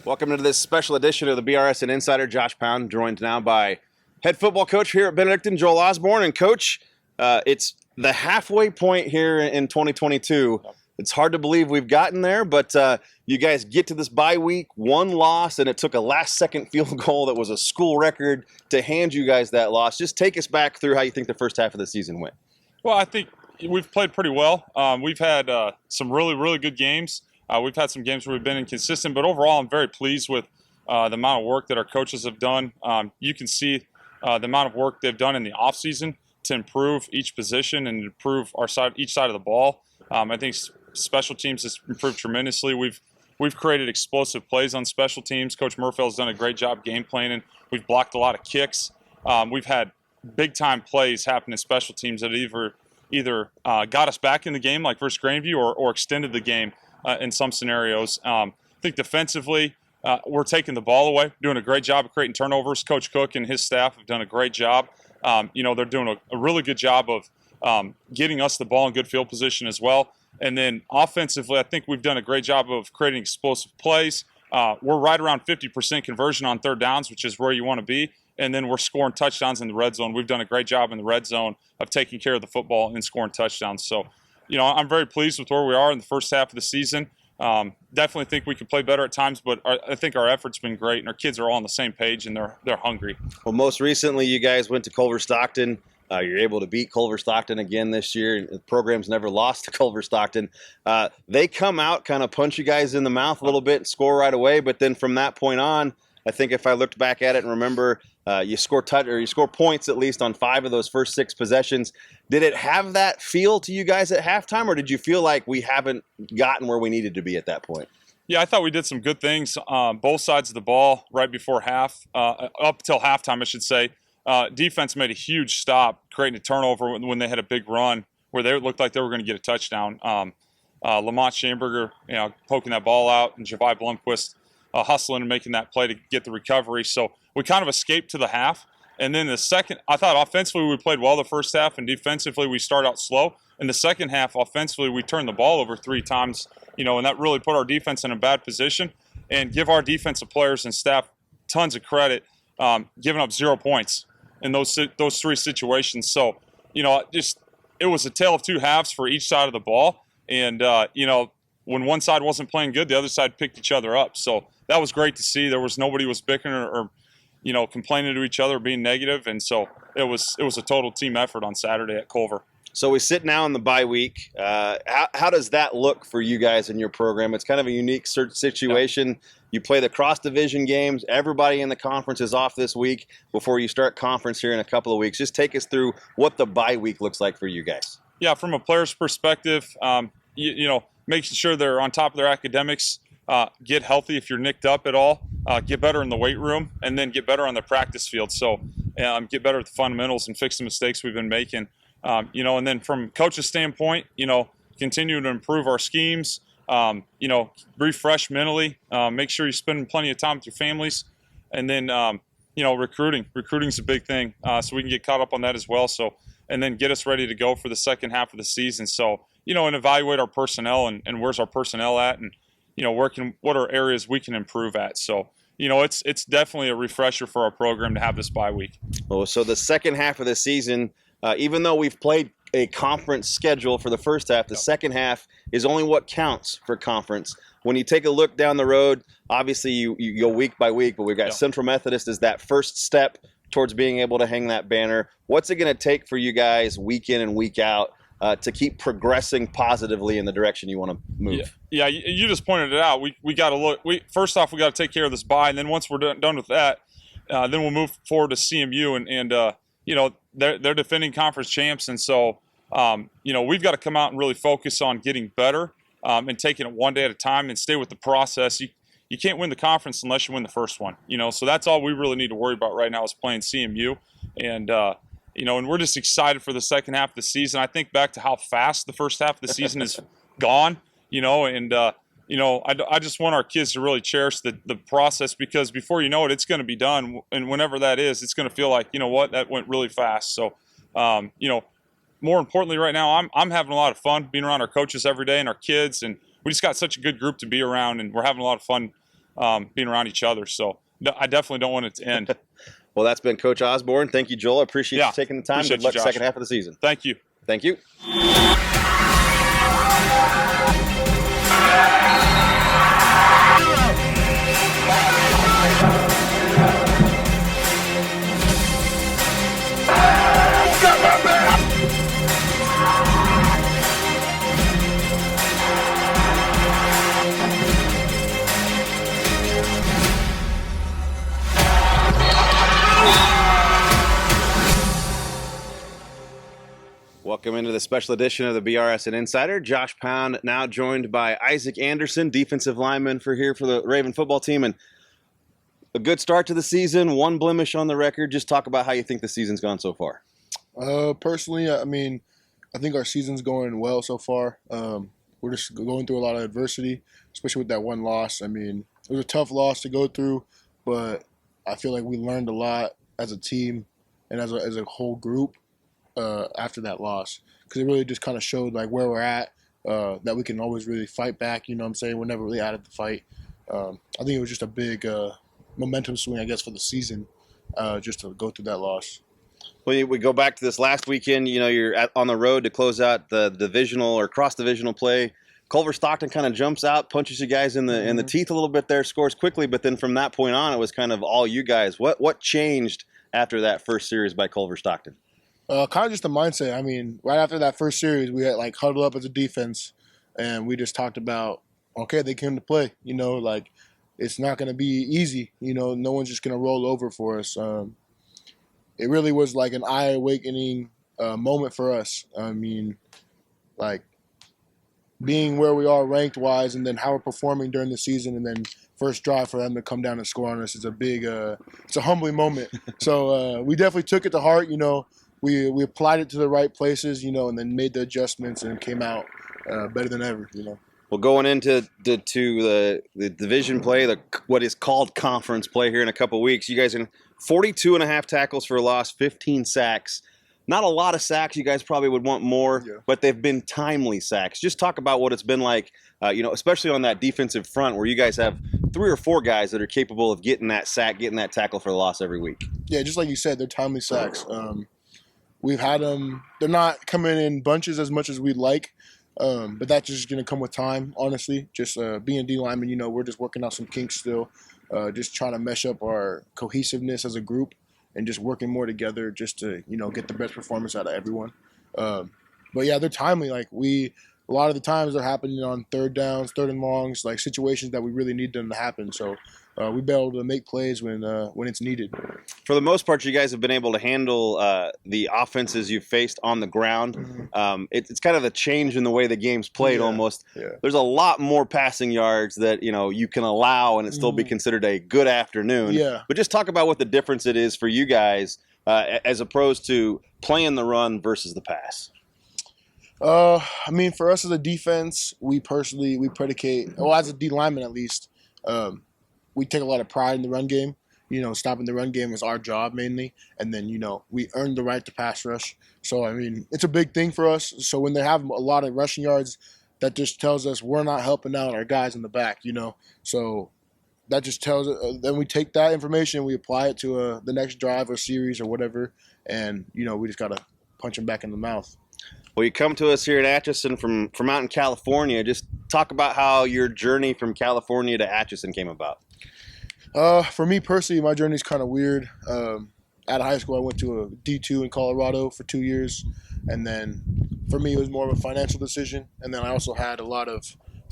Welcome to this special edition of the BRSN Insider. Josh Pound, joined now by head football coach here at Benedictine, Joel Osborne. And Coach, it's the halfway point here in 2022. It's hard to believe we've gotten there, but you guys get to this bye week, one loss, and it took a last-second field goal that was a school record to hand you guys that loss. Just take us back through how you think the first half of the season went. Well, I think we've played pretty well. We've had some really, really good games. We've had some games where we've been inconsistent, but overall I'm very pleased with the amount of work that our coaches have done. You can see the amount of work they've done in the offseason to improve each position and improve each side of the ball. I think special teams has improved tremendously. We've created explosive plays on special teams. Coach Murphell's done a great job game planning. We've blocked a lot of kicks. We've had big-time plays happen in special teams that either got us back in the game, like versus Grandview, or extended the game in some scenarios. I think defensively, we're taking the ball away, doing a great job of creating turnovers. Coach Cook and his staff have done a great job. They're doing a really good job of getting us the ball in good field position as well. And then offensively, I think we've done a great job of creating explosive plays. We're right around 50% conversion on third downs, which is where you want to be. And then we're scoring touchdowns in the red zone. We've done a great job in the red zone of taking care of the football and scoring touchdowns. So, I'm very pleased with where we are in the first half of the season. Definitely think we could play better at times, but I think our effort's been great, and our kids are all on the same page, and they're hungry. Well, most recently, you guys went to Culver Stockton. You're able to beat Culver Stockton again this year. The program's never lost to Culver Stockton. They come out, kind of punch you guys in the mouth a little bit and score right away, but then from that point on, I think if I looked back at it and remember, you score points at least on 5 of those first 6 possessions. Did it have that feel to you guys at halftime, or did you feel like we haven't gotten where we needed to be at that point? Yeah, I thought we did some good things both sides of the ball right before half, up till halftime, I should say. Defense made a huge stop, creating a turnover when they had a big run where they looked like they were going to get a touchdown. Lamont Schamberger, poking that ball out, and Javi Blomquist hustling and making that play to get the recovery. So we kind of escaped to the half. And then the second, I thought offensively we played well the first half, and defensively we started out slow. In the second half, offensively, we turned the ball over 3 times, and that really put our defense in a bad position, and give our defensive players and staff tons of credit, giving up 0 points in those 3 situations. So, it was a tale of 2 halves for each side of the ball. And, when one side wasn't playing good, the other side picked each other up. So that was great to see. Nobody was bickering or complaining to each other, being negative. And so it was a total team effort on Saturday at Culver. So we sit now in the bye week. How does that look for you guys in your program? It's kind of a unique situation. Yeah. You play the cross-division games. Everybody in the conference is off this week before you start conference here in a couple of weeks. Just take us through what the bye week looks like for you guys. Yeah, from a player's perspective, making sure they're on top of their academics, get healthy if you're nicked up at all, get better in the weight room, and then get better on the practice field. So get better at the fundamentals and fix the mistakes we've been making. And then from coach's standpoint, continue to improve our schemes, refresh mentally, make sure you're spending plenty of time with your families, and then, recruiting's a big thing, so we can get caught up on that as well. So, and then get us ready to go for the second half of the season. So, and evaluate our personnel and where's our personnel at, and, what are areas we can improve at. So, it's definitely a refresher for our program to have this bye week. Oh, so the second half of the season, even though we've played a conference schedule for the first half, the second half is only what counts for conference. When you take a look down the road, obviously you go week by week, but we've got Central Methodist as that first step towards being able to hang that banner. What's it going to take for you guys week in and week out to keep progressing positively in the direction you want to move? Yeah, you just pointed it out. We got to look. First off, we got to take care of this bye, and then once we're done with that, then we'll move forward to CMU, and they're defending conference champs, and so we've got to come out and really focus on getting better and taking it one day at a time and stay with the process. You can't win the conference unless you win the first one. So that's all we really need to worry about right now is playing CMU, and and we're just excited for the second half of the season. I think back to how fast the first half of the season is gone, I just want our kids to really cherish the process, because before you know it, it's going to be done. And whenever that is, it's going to feel like, that went really fast. So, more importantly right now, I'm having a lot of fun being around our coaches every day and our kids. And we just got such a good group to be around, and we're having a lot of fun, being around each other. So I definitely don't want it to end. Well, that's been Coach Osborne. Thank you, Joel. I appreciate you taking the time. Appreciate Good luck you, Josh. second half of the season. Thank you. Thank you. Welcome into the special edition of the BRSN Insider. Josh Pound now joined by Isaac Anderson, defensive lineman for the Raven football team. And a good start to the season, one blemish on the record. Just talk about how you think the season's gone so far. Personally, I mean, I think our season's going well so far. We're just going through a lot of adversity, especially with that one loss. I mean, it was a tough loss to go through, but I feel like we learned a lot as a team and as a whole group after that loss, because it really just kind of showed like where we're at, that we can always really fight back. You know what I'm saying? We're never really out of the fight. I think it was just a big momentum swing, I guess, for the season, just to go through that loss. Well, we go back to this last weekend. You know, you're on the road to close out the divisional or cross-divisional play. Culver Stockton kind of jumps out, punches you guys in the teeth a little bit there, scores quickly, but then from that point on, it was kind of all you guys. What changed after that first series by Culver Stockton? Kind of just the mindset. I mean, right after that first series, we had like huddled up as a defense, and we just talked about, okay, they came to play. You know, like it's not going to be easy. You know, no one's just going to roll over for us. It really was like an eye-awakening moment for us. I mean, like being where we are ranked-wise, and then how we're performing during the season, and then first drive for them to come down and score on us is a big, it's a humbling moment. So we definitely took it to heart. You know, we applied it to the right places, you know, and then made the adjustments and came out better than ever, you know. Well, going into the division play, what is called conference play here in a couple of weeks, you guys in 42.5 tackles for a loss, 15 sacks. Not a lot of sacks. You guys probably would want more, but they've been timely sacks. Just talk about what it's been like, you know, especially on that defensive front where you guys have 3 or 4 guys that are capable of getting that sack, getting that tackle for the loss every week. Yeah, just like you said, they're timely sacks. We've had them. They're not coming in bunches as much as we'd like, but that's just going to come with time, honestly. Just being D lineman, you know, we're just working out some kinks still, just trying to mesh up our cohesiveness as a group and just working more together just to, you know, get the best performance out of everyone. But, yeah, they're timely. Like, a lot of the times they're happening on third downs, third and longs, like situations that we really need them to happen. So we've been able to make plays when it's needed. For the most part, you guys have been able to handle the offenses you've faced on the ground. Mm-hmm. It's kind of a change in the way the game's played almost. Yeah. There's a lot more passing yards that, you know, you can allow and it still be considered a good afternoon. Yeah. But just talk about what the difference it is for you guys as opposed to playing the run versus the pass. I mean, for us as a defense, we predicate, well, as a D lineman at least, we take a lot of pride in the run game. You know, stopping the run game is our job mainly. And then, you know, we earn the right to pass rush. So, I mean, it's a big thing for us. So when they have a lot of rushing yards, that just tells us we're not helping out our guys in the back, you know. So that just tells us, then we take that information and we apply it to the next drive or series or whatever. And, you know, we just got to punch them back in the mouth. Well, you come to us here at Atchison from out in California. Just talk about how your journey from California to Atchison came about. For me personally, my journey is kind of weird. Out of high school, I went to a D2 in Colorado for 2 years. And then for me, it was more of a financial decision. And then I also had a lot of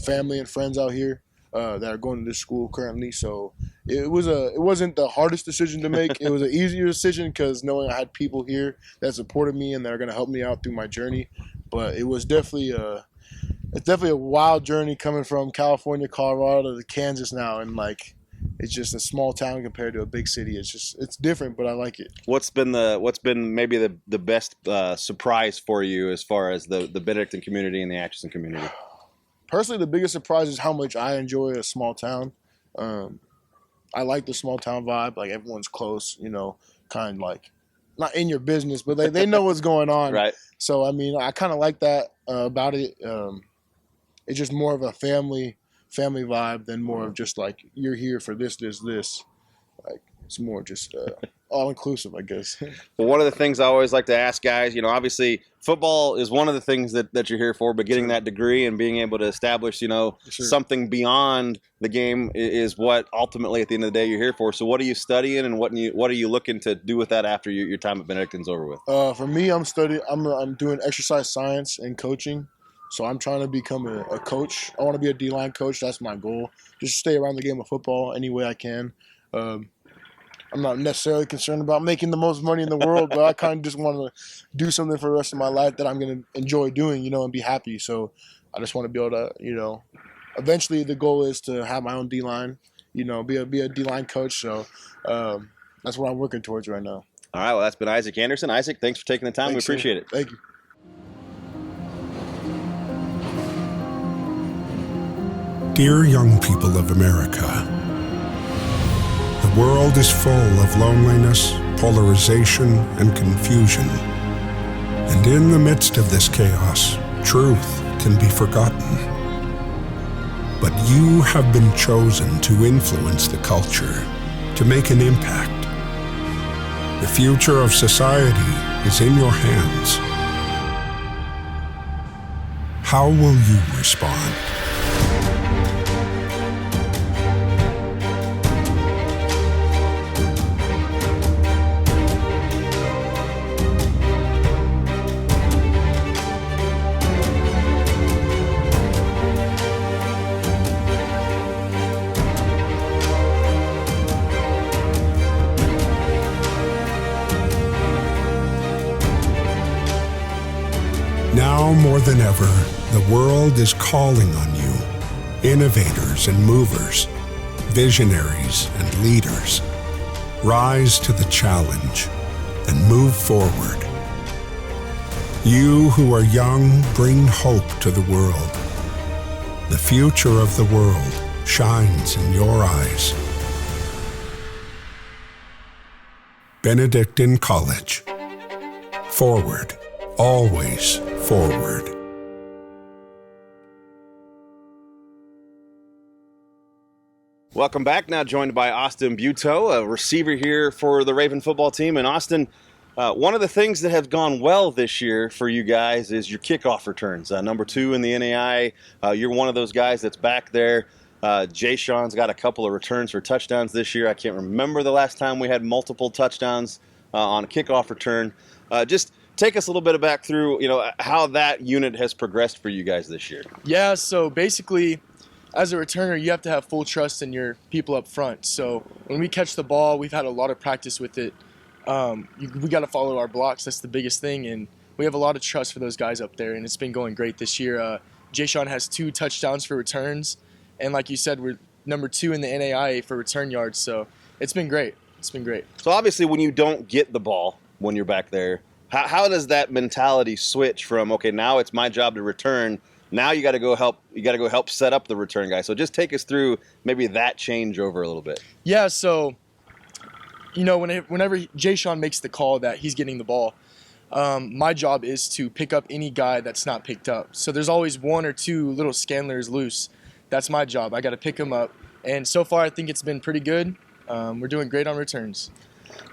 family and friends out here that are going to this school currently. So it wasn't the hardest decision to make. It was an easier decision because knowing I had people here that supported me and that are going to help me out through my journey. But it was definitely a wild journey coming from California, Colorado to Kansas now, and like it's just a small town compared to a big city. It's different, but I like it. What's been maybe the best surprise for you as far as the Benedictine community and the Atchison community? Personally, the biggest surprise is how much I enjoy a small town. I like the small town vibe. Like everyone's close, you know, kind of like not in your business, but they know what's going on. Right. So, I mean, I kind of like that about it. It's just more of a family family vibe than more of just like you're here for this. Like it's more just all inclusive, I guess. Well, one of the things I always like to ask guys, obviously football is one of the things that you're here for, but getting that degree and being able to establish, something beyond the game is what ultimately at the end of the day you're here for. So what are you studying and what are you looking to do with that after your time at Benedictine's over with? For me, I'm doing exercise science and coaching. So I'm trying to become a coach. I want to be a D-line coach. That's my goal. Just stay around the game of football any way I can. I'm not necessarily concerned about making the most money in the world, but I kind of just want to do something for the rest of my life that I'm going to enjoy doing, and be happy. So I just want to be able to, eventually the goal is to have my own D-line, be a D-line coach. So that's what I'm working towards right now. All right, well, that's been Isaac Anderson. Isaac, thanks for taking the time. Thanks, we appreciate it. Thank you. Dear young people of America, the world is full of loneliness, polarization, and confusion. And in the midst of this chaos, truth can be forgotten. But you have been chosen to influence the culture, to make an impact. The future of society is in your hands. How will you respond? Now more than ever, the world is calling on you, innovators and movers, visionaries and leaders. Rise to the challenge and move forward. You who are young, bring hope to the world. The future of the world shines in your eyes. Benedictine College. Forward. Always forward. Welcome back. Now joined by Austin Buteau, a receiver here for the Raven football team. And Austin, one of the things that has gone well this year for you guys is your kickoff returns. Number 2 in the NAI. You're one of those guys that's back there. Jay Sean's got a couple of returns for touchdowns this year. I can't remember the last time we had multiple touchdowns on a kickoff return. Just take us a little bit back through, how that unit has progressed for you guys this year. Yeah, so basically, as a returner, you have to have full trust in your people up front. So when we catch the ball, we've had a lot of practice with it. We got to follow our blocks. That's the biggest thing, and we have a lot of trust for those guys up there, and it's been going great this year. Jay Sean has 2 touchdowns for returns, and like you said, we're number 2 in the NAIA for return yards, so it's been great. It's been great. So obviously when you don't get the ball when you're back there, how does that mentality switch from, okay, now it's my job to return, now you got to go help set up the return guy. So just take us through maybe that changeover a little bit. Yeah, so whenever Jay Sean makes the call that he's getting the ball, my job is to pick up any guy that's not picked up. So there's always 1 or 2 little Scanlers loose. That's my job. I got to pick them up. And so far, I think it's been pretty good. We're doing great on returns.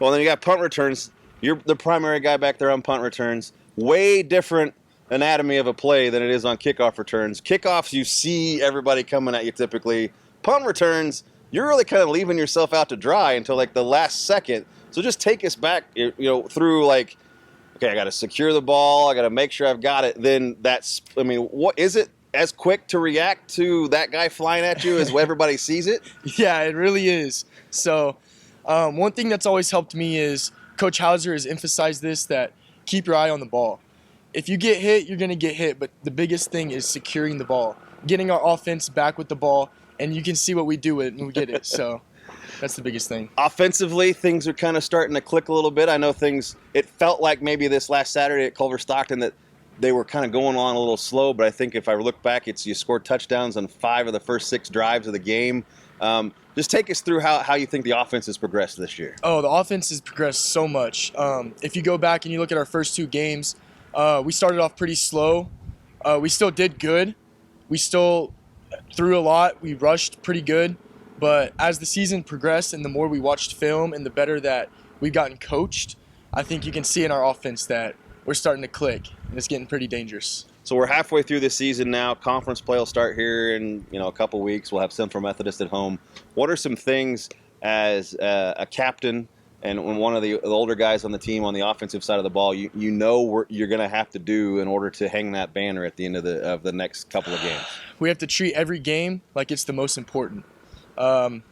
Well, then you got punt returns. You're the primary guy back there on punt returns. Way different anatomy of a play than it is on kickoff returns. Kickoffs, you see everybody coming at you typically. Punt returns, you're really kind of leaving yourself out to dry until like the last second. So just take us back, through like, okay, I got to secure the ball. I got to make sure I've got it. Then what is it as quick to react to that guy flying at you as everybody sees it? Yeah, it really is. So one thing that's always helped me is Coach Hauser has emphasized this, that keep your eye on the ball. If you get hit, you're going to get hit, but the biggest thing is securing the ball, getting our offense back with the ball, and you can see what we do when we get it. So that's the biggest thing. Offensively, things are kind of starting to click a little bit. I know it felt like maybe this last Saturday at Culver Stockton that they were kind of going on a little slow, but I think if I look back, you scored touchdowns on 5 of the first 6 drives of the game. Just take us through how you think the offense has progressed this year. Oh, the offense has progressed so much. If you go back and you look at our first 2 games, we started off pretty slow. We still did good. We still threw a lot. We rushed pretty good. But as the season progressed and the more we watched film and the better that we've gotten coached, I think you can see in our offense that we're starting to click, and it's getting pretty dangerous. So we're halfway through the season now. Conference play will start here in a couple weeks. We'll have Central Methodist at home. What are some things as a captain and one of the older guys on the team on the offensive side of the ball you're going to have to do in order to hang that banner at the end of the next couple of games? We have to treat every game like it's the most important. We're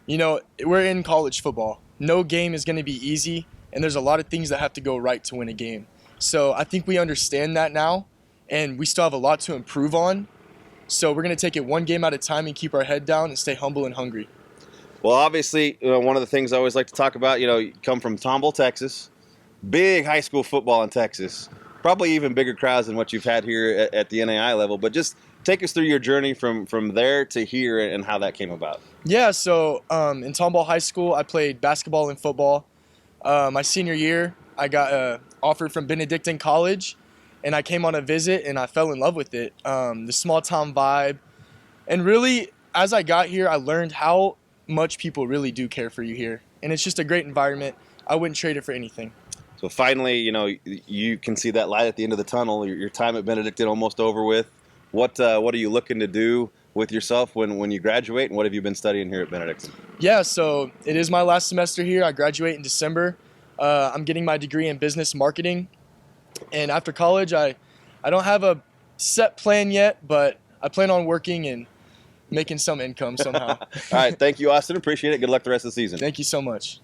in college football. No game is going to be easy, and there's a lot of things that have to go right to win a game. So I think we understand that now, and we still have a lot to improve on. So we're going to take it one game at a time and keep our head down and stay humble and hungry. Well, obviously, one of the things I always like to talk about, you come from Tomball, Texas, big high school football in Texas, probably even bigger crowds than what you've had here at the NAI level, but just take us through your journey from there to here and how that came about. Yeah, so in Tomball High School, I played basketball and football. My senior year, I got offered from Benedictine College, and I came on a visit, and I fell in love with it. The small-town vibe. And really, as I got here, I learned how much people really do care for you here. And it's just a great environment. I wouldn't trade it for anything. So finally, you can see that light at the end of the tunnel. Your time at Benedictine almost over with. What are you looking to do with yourself when you graduate, and what have you been studying here at Benedictine? Yeah, so it is my last semester here. I graduate in December. I'm getting my degree in business marketing. And after college, I don't have a set plan yet, but I plan on working and making some income somehow. All right, thank you, Austin. Appreciate it. Good luck the rest of the season. Thank you so much.